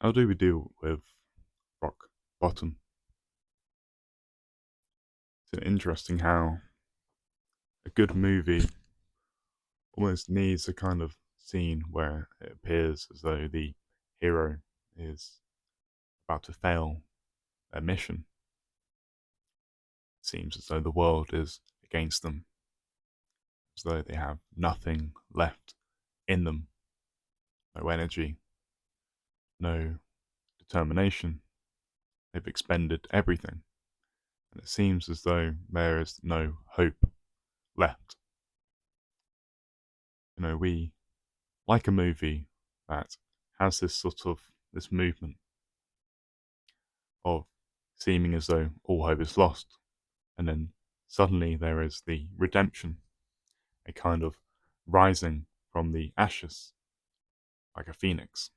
How do we deal with rock bottom? It's interesting how a good movie almost needs a kind of scene where it appears as though the hero is about to fail their mission. It seems as though the world is against them, as though they have nothing left in them, no energy, no determination. They've expended everything, and it seems as though there is no hope left. We like a movie that has this movement of seeming as though all hope is lost, and then suddenly there is the redemption, a kind of rising from the ashes like a phoenix.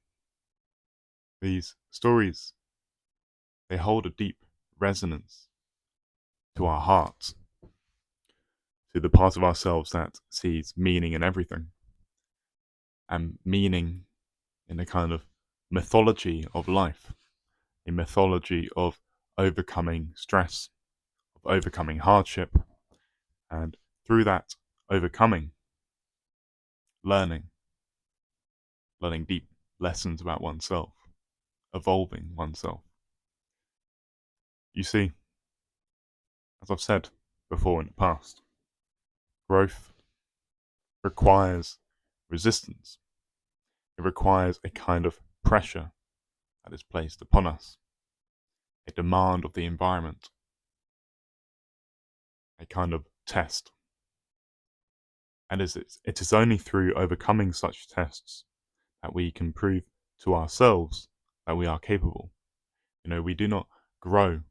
These stories, they hold a deep resonance to our hearts, to the part of ourselves that sees meaning in everything, and meaning in a kind of mythology of life, a mythology of overcoming stress, of overcoming hardship, and through that overcoming, learning, learning deep lessons about oneself, evolving oneself. You see, as I've said before in the past, growth requires resistance. It requires a kind of pressure that is placed upon us, a demand of the environment, a kind of test. And it is only through overcoming such tests that we can prove to ourselves that we are capable. We do not grow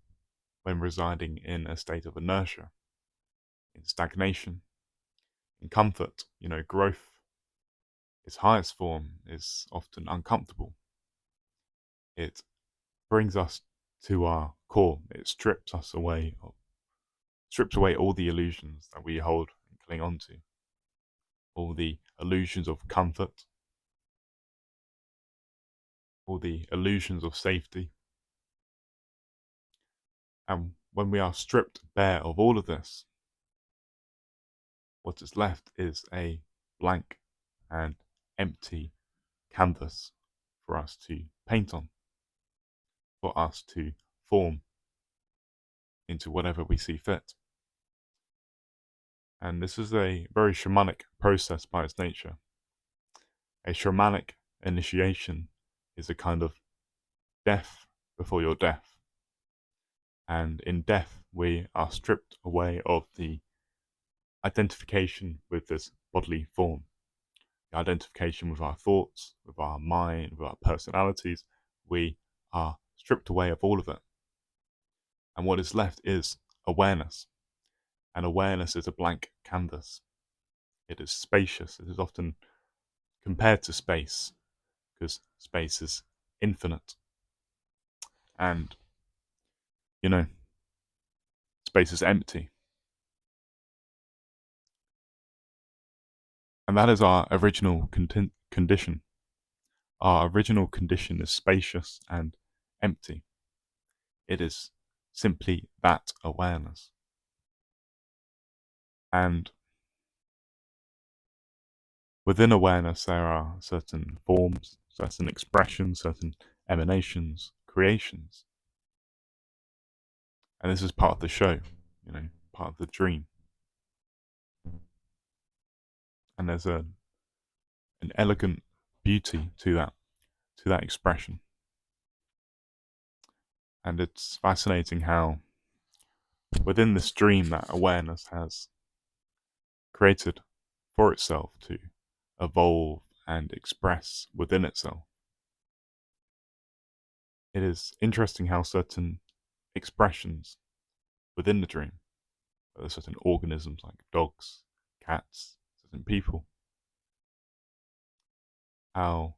when residing in a state of inertia, in stagnation, in comfort. Growth, its highest form, is often uncomfortable. It brings us to our core. It strips away all the illusions that we hold and cling on to, all the illusions of comfort, all the illusions of safety. And when we are stripped bare of all of this, what is left is a blank and empty canvas for us to paint on, for us to form into whatever we see fit. And this is a very shamanic process by its nature. A shamanic initiation is a kind of death before your death. And in death, we are stripped away of the identification with this bodily form, the identification with our thoughts, with our mind, with our personalities. We are stripped away of all of it. And what is left is awareness. And awareness is a blank canvas. It is spacious. It is often compared to space, because space is infinite. And, space is empty. And that is our original condition. Our original condition is spacious and empty. It is simply that awareness. And within awareness, there are certain forms, certain expressions, certain emanations, creations. And this is part of the show, part of the dream. And there's an elegant beauty to that expression. And it's fascinating how within this dream that awareness has created for itself to evolve and express within itself. It is interesting how certain expressions within the dream, there are certain organisms like dogs, cats, certain people, how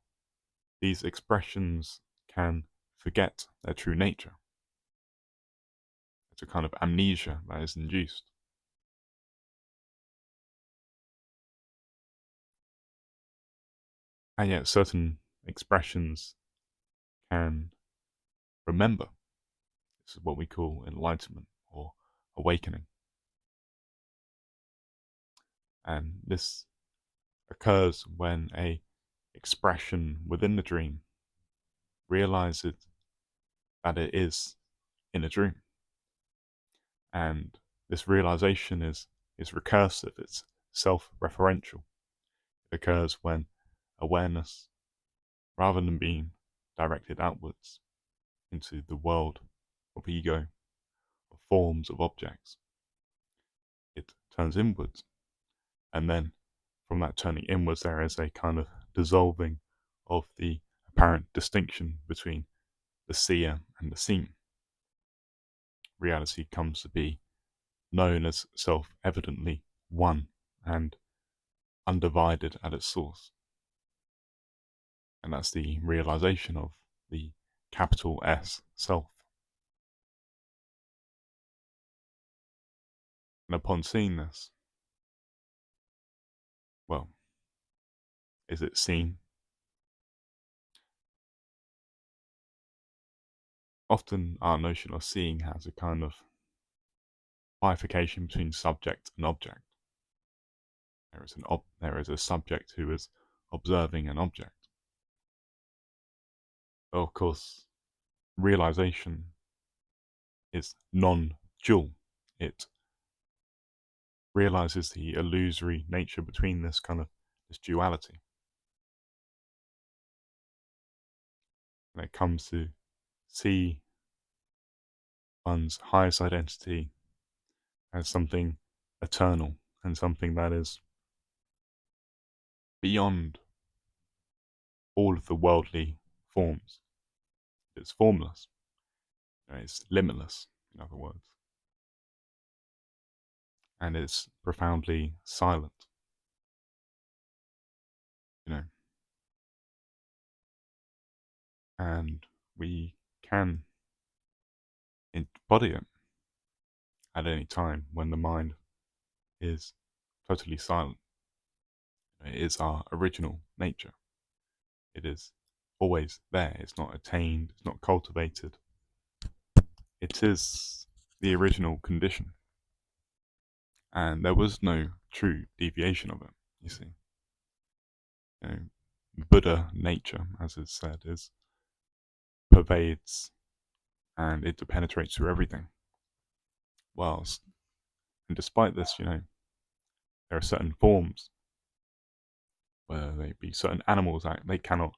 these expressions can forget their true nature. It's a kind of amnesia that is induced. And yet certain expressions can remember. This is what we call enlightenment or awakening. And this occurs when a expression within the dream realizes that it is in a dream. And this realization is recursive, it's self-referential. It occurs when awareness, rather than being directed outwards into the world of ego, of forms, of objects, it turns inwards. And then from that turning inwards, there is a kind of dissolving of the apparent distinction between the seer and the seen. Reality comes to be known as self-evidently one and undivided at its source. And that's the realization of the capital S self. And upon seeing this, well, is it seen? Often our notion of seeing has a kind of bifurcation between subject and object. There is a subject who is observing an object. Of course, realization is non-dual. It realizes the illusory nature between this duality. And it comes to see one's highest identity as something eternal and something that is beyond all of the worldly forms. It's formless. It's limitless, in other words. And it's profoundly silent. And we can embody it at any time when the mind is totally silent. It is our original nature. It is always there. It's not attained. It's not cultivated. It is the original condition. And there was no true deviation of it, you see. Buddha nature, as is said, pervades and it penetrates through everything. And despite this, there are certain forms, whether they be certain animals, that they cannot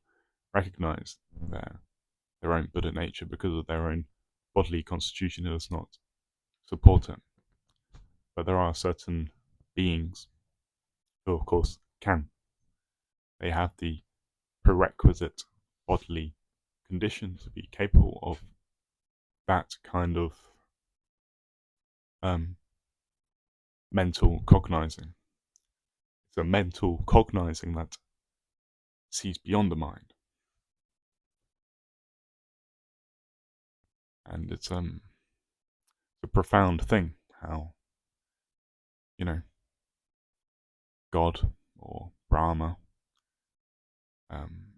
recognize their own Buddha nature because of their own bodily constitution. It does not support it. But there are certain beings who, of course, can. They have the prerequisite bodily condition to be capable of that kind of mental cognizing. It's a mental cognizing that sees beyond the mind. And it's a profound thing how, God or Brahma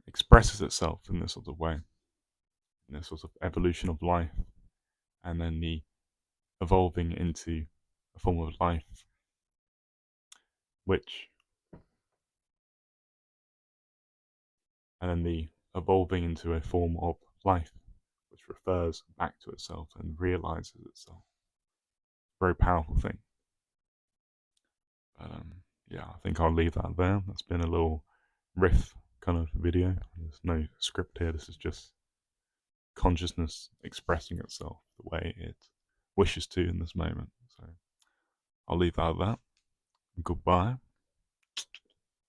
expresses itself in this sort of way, in this sort of evolution of life, and then the evolving into a form of life which refers back to itself and realizes itself. Very powerful thing. But yeah, I think I'll leave that there. That's been a little riff kind of video. There's no script here. This is just consciousness expressing itself the way it wishes to in this moment. So I'll leave that at that. Goodbye.